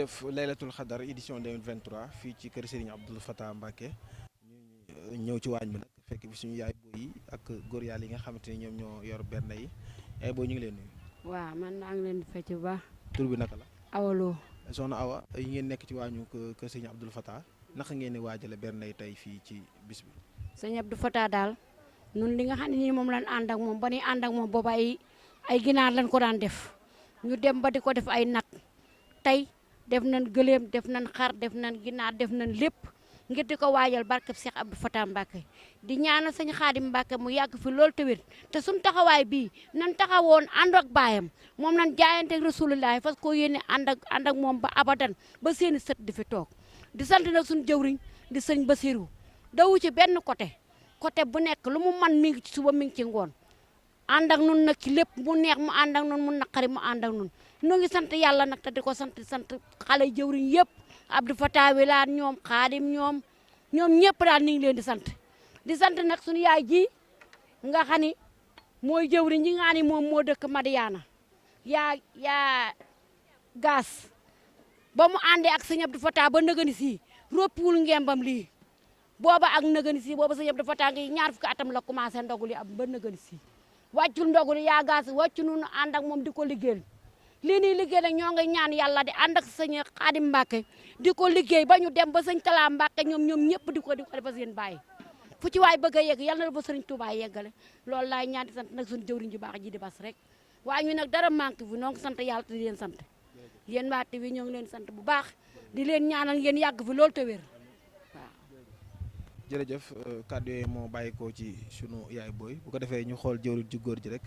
jërëjëf laylatul xadar édition 2023 fii ci kër Serigne Abdou Fatah Mbacké ñu ñëw ci waañ bi nag fekk fi suñu yaay booy yi ak góor yàlla yi nga xamante ni ñoom ñoo yor bernde yi yaay booy ñu ngi leen nuyu. waaw man maa ngi leen di fecc bu baax. tur bi naka la. awaloo. soxna Awa yi ngeen nekk ci waañu kër Serigne Abdou Fatah naka ngeen di waajale bernde yi tey fii ci bis bi. sëñ Abdou Fatah daal nun li nga xam ne nii moom lañ ànd ak moom ba ñuy ànd ak moom booba ay ginaar lañ ko daan def ñu dem ba di ko def ay nag tey def nañ gëléem def nañ xar def nañ ginaar def nañ lépp ngir di ko waajal barkeb Cheikh Abdou Fatah Mbacké di ñaanal sëñ Xaadim Mbacké mu yàgg fi loolu te wér te suñ taxawaay bii nan taxawoon ànd ak baayam moom nan jaayante ak Rasulullahi fas ko yéene ànd ak moom ba abadan ba seeni sët di fi toog di sant nag suñ jëwriñ di sëñ Basiru dawu ci benn côté bu nekk lu mu man mi ngi ci suba mi ngi ci ngoon ànd ak nun nag ci lépp mu neex mu ànd ak nun mu naqari mu ànd ak nun nu ngi sant yàlla nag te di ko sant xale jëwriñ yëpp Abdou Fatah Wilane ñoom Xaadim ñoom ñëpp daal ni ngi leen di sant nag suñu yaay ji nga xam ni mooy jëwriñ ji nga xam ni moom moo dëkk Madiana yaa gaas ba mu àndee ak sëñ Abdou Fatah ba nëgëni sii roppiwul ngembam lii booba ak nëgëni sii booba sëñ Abdou Fatah ngi ñaar fukki atam la commencé ndoguli am ba nëgëni sii wàccul ndoguli yaa gaas wàccu nunu ànd ak moom di ko liggéeyal lii nii liggéey nag ñoo ngi ñaan yàlla di ànd ak sëñ Xaadim Mbacké di ko liggéey ba ñu dem ba sëñ Talla Mbacké ñoom ñëpp di ko defal seen bàyyi fu ci waay bëgg a yegg yàlla na ba sëriñ Touba yeggale loolu laay ñaan di sant nag suñu jëwriñ ju baax ji di bas rek waaye ñu nag dara manqué fi noo ngi sant yàlla te di leen sant yéen waa TV ñoo ngi leen sant bu baax di leen ñaanal ngeen yàgg fi loolu te wér waaw. jërëjëf kàddu yooyu moo bàyyi ko ci sunu yaay booy bu ko defee ñu xool jëwriñ ju góor ji rek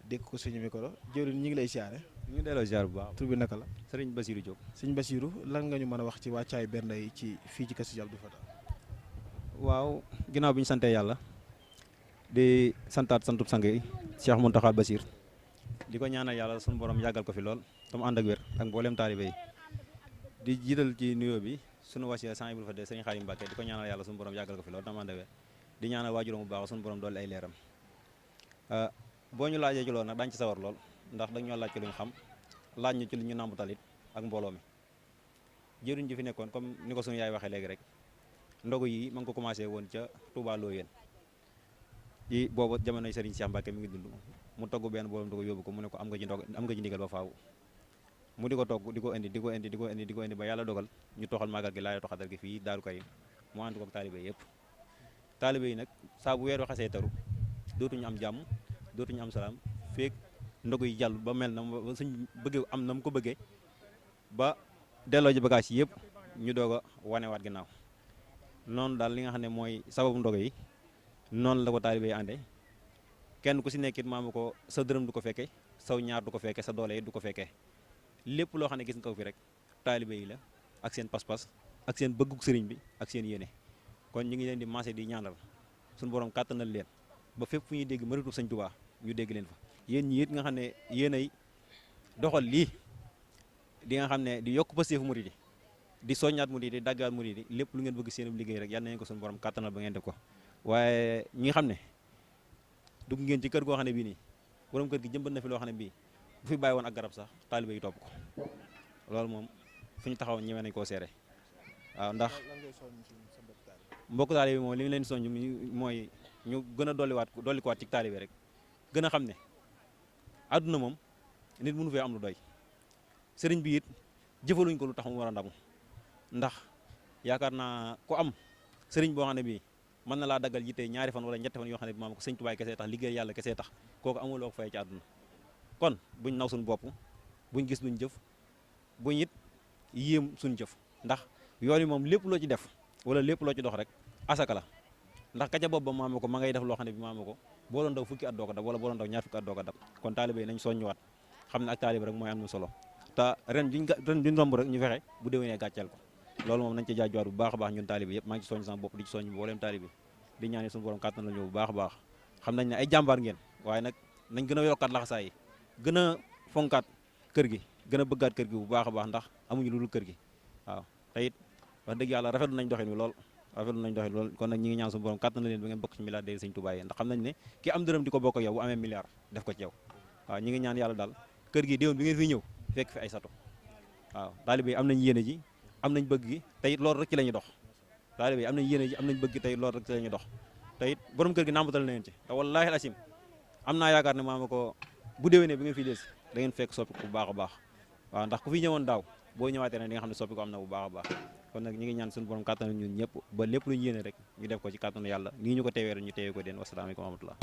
dégg ko suñu micro jëwriñ ñu ngi lay siyaare. ñu ngi delloo ziar bu baax. tur bi naka la. Sëriñ Basiru Diop. sëñ Basiru lan nga ñu mën a wax ci wàccaayu bernde yi ci fii ci kër Serigne Abdou Fatah. waaw ginnaaw bi ñu santee yàlla di santaat santub sang yi Cheikh Mountakha Basir di ko ñaanal yàlla sunu borom yàggal ko fi lool te mu ànd ak wér ak mboolem taalibe yi di jiital ci nuyoo bi sunu wasiila Sëriñ Abdou Fatah Sëriñ Xaadim Mbacké di ko ñaanal yàlla sunu borom yàggal ko fi lool te mu ànd ak wér di ñaanal waajuram bu baax sunu borom doole ay leeram boo ñu laajee ci loolu nag daañu ci sawar lool ndax dañ ñoo laaj ci lu ñu xam laaj ñu ci lu ñu nàmbu talit ak mbooloo mi jëriñ ji fi nekkoon comme ni ko sunu yaay waxee léegi rek ndogu yi ma ngi ko commencé woon ca Touba Loyeen yi boobu jamonoy Serigne Cheikh Mbacké mi ngi dund mu togg benn boobu ndogu yóbbu ko mu ne ko am nga ci ndog am nga ci ndigal ba faaw mu di ko togg di ko indi ba yàlla dogal ñu toxal màggal gi laay toxadal gi fii Daaru Karim mu ànd ko ak taalibe yëpp taalibe yi nag saa bu weer waxasee taru dootuñu am jàmm dootuñu am salaam feek ndogu yi jàll ba mel na suñ bëggee am na mu ko bëggee ba delloo ji bagage yi yëpp ñu doog a wanewaat ginnaaw noonu daal li nga xam ne mooy sababu ndogo yi noonu la ko taalibe yi ànde kenn ku si nekkit maamu ko sa dërëm du ko fekke saw ñaar du ko fekke sa doole yi du ko fekkee lépp loo xam ne gis nga ko fi rek taalibe yi la ak seen pas-pas ak seen bëggug sëriñ bi ak seen yéene kon ñu ngi leen di maase di ñaanal suñu borom kàttanal leen ba fépp fu ñuy dégg mëritu sëñ Tuubaa ñu dégg leen fa yéen ñi it nga xam ne yéenay doxal lii di nga xam ne di yokk pasteefu murid yi di soññaat murid yi di daggaat murid yi lépp lu ngeen bëgg seen liggéey rek yal na ngeen ko suñu borom kàttanal ba ngeen def ko waaye ñi nga xam ne dugg ngeen ci kër goo xam ne bii nii borom kër gi jëmbat na fi loo xam ne bii bu fi bàyyi woon ak garab sax taalibe yi topp ko loolu moom fu ñu taxaw ñëwee nañ koo seere waaw ndax mbokk taalibe bi moom li ñu leen di soññ mooy ñu gën a dolli ko waat ci taalibe rek gën a xam ne àdduna moom nit mënu fee am lu doy sëriñ bi it jëfaluñ ko lu tax mu war a ndamu ndax yaakaar naa ku am sëriñ boo xam ne bii mën na laa daggal yitte ñaari fan wala ñetti fan yoo xam ne bi maam ko sëñ Tuubaa kesee tax liggéey yàlla kesee tax kooku amuloo ko fay ci àdduna kon buñ naw suñu bopp buñ gis luñ jëf buñ it yéem suñ jëf ndax yoon yi moom lépp loo ci def wala lépp loo ci dox rek asaka la ndax ka ca bopp ba maama ko ma ngay def loo xam ne bi maama ko boo doon daw fukki at doo ko dab wala boo doon daw ñaar fukki at doo ko dab kon taalibe yi nañ soññuwaat xam ne ak taalibe rek mooy am solo te ren duñ romb rek ñu fexe bu déwénee gàcceel ko loolu moom nañ ci jaajuwaat bu baax a baax ñun taalibe yëpp maa ngi ci soññ sama bopp di ci soññ mbooleem taalibe di ñaane suñu borom kàttan la ñu bu baax a baax xam nañ ne ay jàmbaar ngeen waaye nag nañ gën a yokkaat laxasaay yi gën a fonkaat kër gi gën a bëggaat kër gi bu baax a baax ndax amuñu lu dul kër gi waaw te it wax dëgg yàlla rafetlu nañ doxin wi lool kon nag ñi ngi ñaan suñu borom kàttan na leen ba ngeen bokk ci milliardaire Sëñ Tuubaa yi ndax xam nañ ne ki am dërëm di ko bokk ak yow bu amee milliard def ko ci yow waaw ñi ngi ñaan yàlla daal kër gi déwén bi ngeen fi ñëw fekk fi ay sato waaw taalibe yi am nañ yéene ji am nañ bëgg gi te it loolu rek ci la ñuy dox taalibe yi am nañ yéene ji am nañ bëgg gi te it loolu rek ci la ñuy dox te it borom kër gi nàmpatal na leen ci te wallaahi asim am naa yaakaar ne maama ko bu déwénee bi nga fi des da ngeen fekk soppi ko bu baax a baax waaw ndax ku fi ñëwoon daaw boo ñëwaatee ne di nga xam ne soppi ko am na bu baax a baax kon nag ñu ngi ñaan suñu borom kàttanu ñun ñëpp ba lépp lu ñu yéene rek ñu def ko ci kàttanu yàlla nii ñu ko teewee rek ñu teewee ko den wasalaamaaleykum wa rahmatullah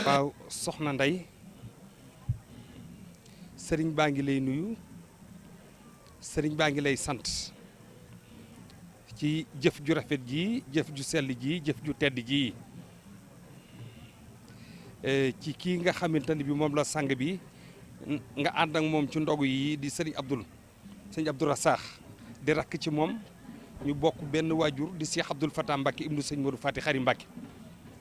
waaw soxna Ndey sëriñ baa ngi lay nuyu sëriñ baa ngi lay sant ci jëf ju rafet ji jëf ju sell ji jëf ju tedd ji ci kii nga xamante ne bi moom la sang bi nga ànd ak moom ci ndogu yi di sëriñ Abdou Rassakh di rakk ci moom ñu bokk benn waajur di Cheikh Abdoul Fatah Mbacke ibnu sëñ Modou Fati Xari Mbacke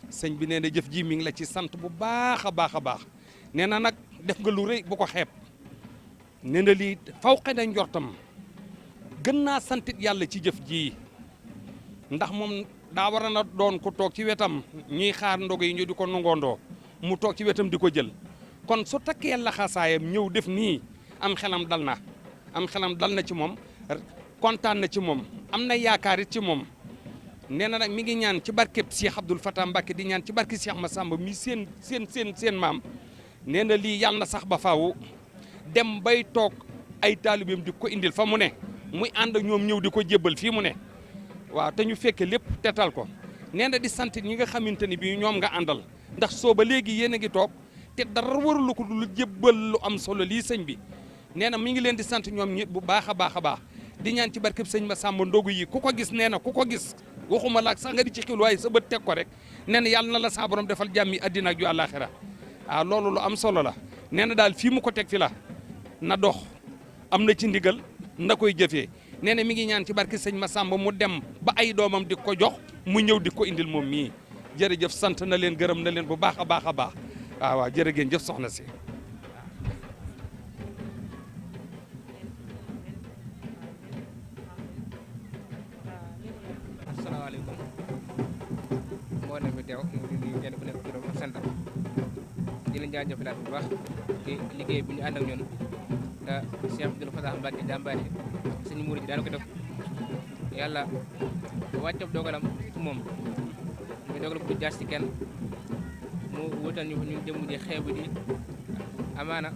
sëñ bi nee na jëf ji mi ngi la ci sant bu baax a baax a baax nee na nag def nga lu rëy bu ko xeeb nee na lii faw xëy na njortam gën naa santit yàlla ci jëf ji ndax moom daa war a na doon ko toog ci wetam ñuy xaar ndogo yi ñu di ko nungoondoo mu toog ci wetam di ko jël kon su takkee laxasaayam ñëw def nii am xelam dal na ci moom kontaan na ci moom am na yaakaar it ci moom nee na nag mi ngi ñaan ci barkeb Cheikh Abdoul Fatah Mbacke di ñaan ci barke Cheikh Massamba mi seen maam nee na lii yàlla na sax ba faaw dem bay toog ay taalibeem di ko indil fa mu ne muy ànd ak ñoom ñëw di ko jébbal fii mu ne waaw te ñu fekke lépp tetal ko nee na di sant ñi nga xamante ni bii ñoom nga àndal ndax soo ba léegi yéen a ngi toog te dara warulu ko lu jébbal lu am solo lii sëñ bi nee na mi ngi leen di sant ñoom ñi bu baax a baax a baax di ñaan ci barkeb sëñ Massamba ndogu yi ku ko gis nee na ku ko gis waxuma laak sax nga di ci xil waaye sa bët teg ko rek nee na yàlla na la saa borom defal jàmmi addina ak ju àllaaxira waaw loolu lu am solo la nee na daal fii mu ko teg fi la na dox am na ci ndigal na koy jëfee nee na mi ngi ñaan ci barke sëñ Massamba mu dem ba ay doomam di ko jox mu ñëw di ko indil moom mii jërëjëf sant na leen gërëm na leen bu baax a baax a baax waaw waaw jërë ngeen jëf soxna si. asalaamaaleykum mboolem mi teew ñu ngi nuyu kenn ku nekk turam ak santam di leen jaajëfalaat bu baax ci liggéey bi ñu ànd ak ñun te Cheikh Abdoul Fatah Mbacke jàmbaari sëñ Mouride ji daan ko def yàlla wàccab dogalam ci moom muy dogal bu jaas ci kenn mu wutal ñu ñun jëmm ji xeebu ji amaana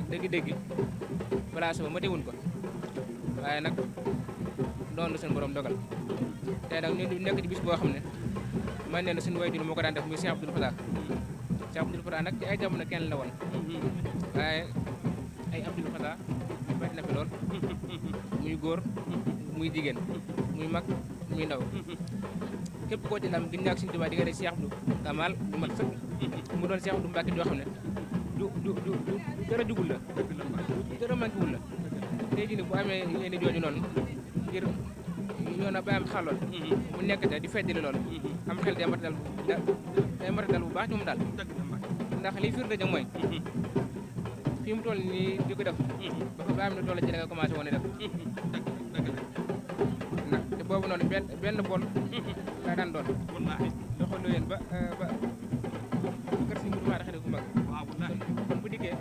dëgg-dëgg place ba ma teewuñ ko waaye nag doon seen borom dogal tey nag ñu nekk ci bis boo xam ne man nee na suñu waajur moo ko daan def muy Cheikh Abdoul Fatah nag ci ay jamono kenn la woon waaye ay Abdoul Fatah bari na fi lool muy góor muy jigéen muy mag muy ndaw képp koo ci ndam gën ñaak suñu tubaab di nga ne Cheikh Abdou Kamal du mat sëkk mu doon Cheikh Abdou Mbacke joo xam ne du dara jugul la du dara manqué wul la tey jii bu amee yéen jooju noonu ngir yoon a bàyyam xaloon mu nekk te di feddali lool am xel day mat dal bu baax ci moom daal ndax liy firnde ja mooy fii mu toll nii di ko def ba fa bàyyam ne toll ci da nga commencé woon a def ndax te boobu noonu benn bool laa daan doon loxo lu yéen ba kër si mutumaa xene ku mag kon bu dikkee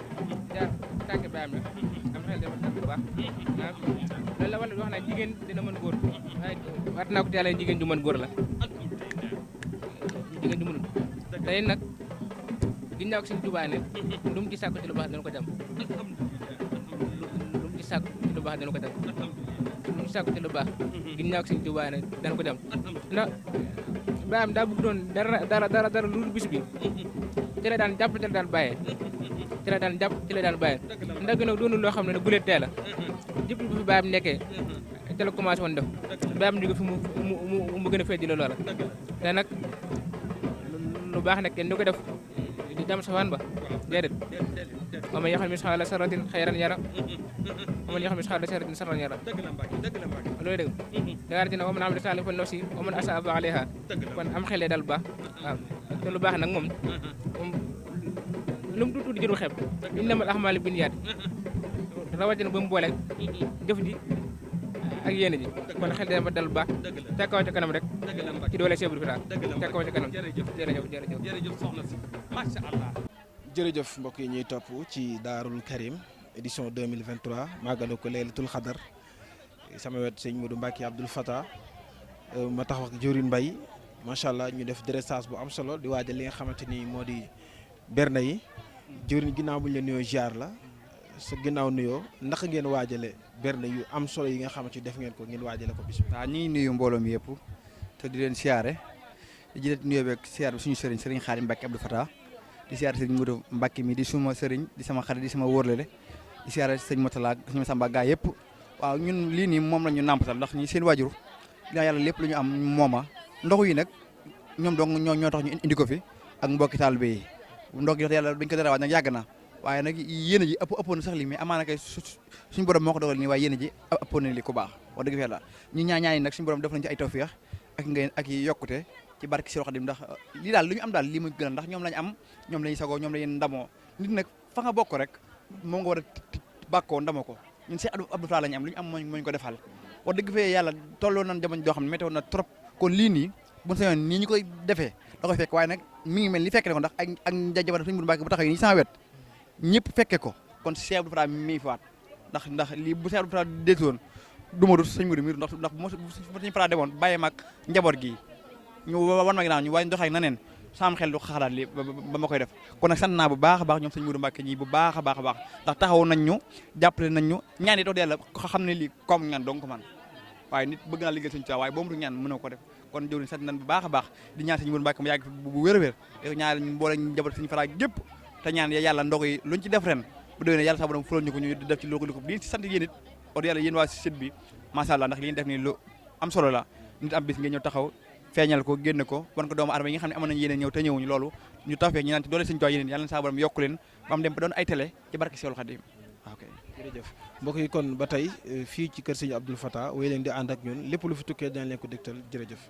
jaar tànk bàyyam la am xel dafa dal bu baax loolu la wala wax naa jigéen dina mën góor waaye waat naa ko teel jigéen ju mën góor la jigéen ju mënul tey nag ginnaaw ko suñu Tuubaa ne lu mu ci sàkku ci lu baax dana ko jam lu mu ci sàkku ci lu baax dana ko jam lu mu ci sàkku ci lu baax ginnaaw ko suñu Tuubaa ne dana ko jam ndax baam daa bëgg doon dara lu dul bis bi ci la daan jàpp ci la daan bàyyee ci la daan jàpp ci la daan bàyyee ndax gi nag doonul loo xam ne gulee teel a jëpp bu fi baam nekkee te la commencé woon def baam jóge fi mu gën a fee di la loola te nag lu baax nag kenn du ko def di dem safaan ba déedéet wa man yaxmal misqaala sarratin xayran yara wa man yaxmal misqaala sarratin sarran yara loolu dëgg daara dina wa man amila saalihan falinafsihi wa man asaa fa alayha kon am xel dal bu baax waaw te lu baax nag moom lu mu tuuti jëru xeeb innamal a'maalu binniyaat rawatina ba mu boole jëf ji ak yéene ji kon xel dina ba dal bu baax ca kaw ca kanam rek ci doole Cheikh Ibra Fall ca kaw ca kanam jërëjëf soxna si macha allah. jërëjëf mbokk yi ñuy topp ci Daarul Karim édition 2023 màggalu ko Laylatul Xadar sama wet sëñ Modou Mbacke Abdoul Fatah ma tax wax Diourine Mbaye macha allah ñu def dressage bu am solo di waajal li nga xamante ni moo di berne yi Diourine ginnaaw bu ñu la nuyoo ziar la sa ginnaaw nuyoo ndax ngeen waajale berne yu am solo yi nga xamante ni def ngeen ko ngeen waajale ko bis bi. waaw ñu ngi nuyu mbooloo mi yëpp te di leen siyaare di jëlee nuyoo beeg siyaar bi suñu sëriñ sëriñ Xaadim Mbacke Abdou Fatah di siyaare sëriñ Modou Mbacke mi di suma sëriñ di sama xarit di sama wóorlele di siyaare sëriñ Motala ak sëriñ Samba gaa yëpp waaw ñun lii nii moom la ñu nàmpatal ndax ñi seen waajur dina yàlla lépp lu ñu am mooma ndox yi nag ñoom dong ñoo tax ñu indi ko fi ak mbokki taalibe yi ndox yi yàlla dañ ko dara waaj nag yàgg na waaye nag yéen ji ëppoon na sax li mais amaana kay suñu borom moo ko dogal nii waaye yéen ji ëppoon na li ku baax wax dëgg fa yàlla ñu ñaan yi nag suñu borom def nañ ci ay tawfeex ak yokkute ci barke Seex Xaadim ndax lii daal lu ñu am daal lii mu gën a ndax ñoom lañ am ñoom lañu sagoo ñoom lañu ndamoo nit nag fa nga bokk rek moom nga war a bàkkoo ndamoo ko ñun Seex Abdou Fatah lañu am lu ñu am mooñ ko defal wax dëgg fa yàlla tolloo nañ jamono joo xam ne météo na trop kon lii nii buñ sañoon nii ñu koy defee da koy fekk waaye nag mi ngi mel ni fekke ko ndax ak jajabar suñu Modou Mbacke bu taxaw nii sama wet ñëpp fekke ko kon Seex Abdou Fatah mi faat ndax lii bu Seex Abdou Fatah déetoon du ma rut sëñ Modou mi ndax bu suñu Fatah demoon bàyyi mag njaboot gi ñu wan ma ginnaaw ñu waaye doxee na neen sam xel du xalaat li ba ma koy def kon nag sant naa bu baax a baax ñoom sëñ Modou Mbacke ñi bu baax a baax ndax taxaw nañ ñu jàppale nañ ñu ñaan yi dox dee la ko xam ne lii comme ñaan donc man waaye nit bëgg naa liggéey sëñ Tuubaa waaye boobu du ñaan mënoo ko def kon jëwriñ sant nañ bu baax a baax di ñaan sëñ Modou Mbacke mu yàgg fi bu wér a wér ñaar ñu boole ñu jabar sëñ Fatah gépp te ñaan yàlla ndog yi luñ ci def ren bu déwénee yàlla sax borom fulal ñu ko ñu def ci lu ko di ci sant yéen it od yàlla yéen waa site bi macha allah ndax li ngeen def nii lu am solo la nit am bis ngeen ñëw taxaw feeñal ko génn ko wan ko doomu adama yi nga xam ne amoon nañu yéneen ñëw te ñëwuñu loolu ñu tawfeex ñu naan ci doole sëñ Tuubaa yéneen yàlla na saa borom yokku leen ba am dem ba doon ay télé ci barke Seexul Xaadim ok jërëjëf mbokk yi kon ba tey fii ci kër sëñ Abdoul Fatah wéy leen di ànd ak ñun lépp lu fi tukkee dinañ leen ko dégtal jërëjëf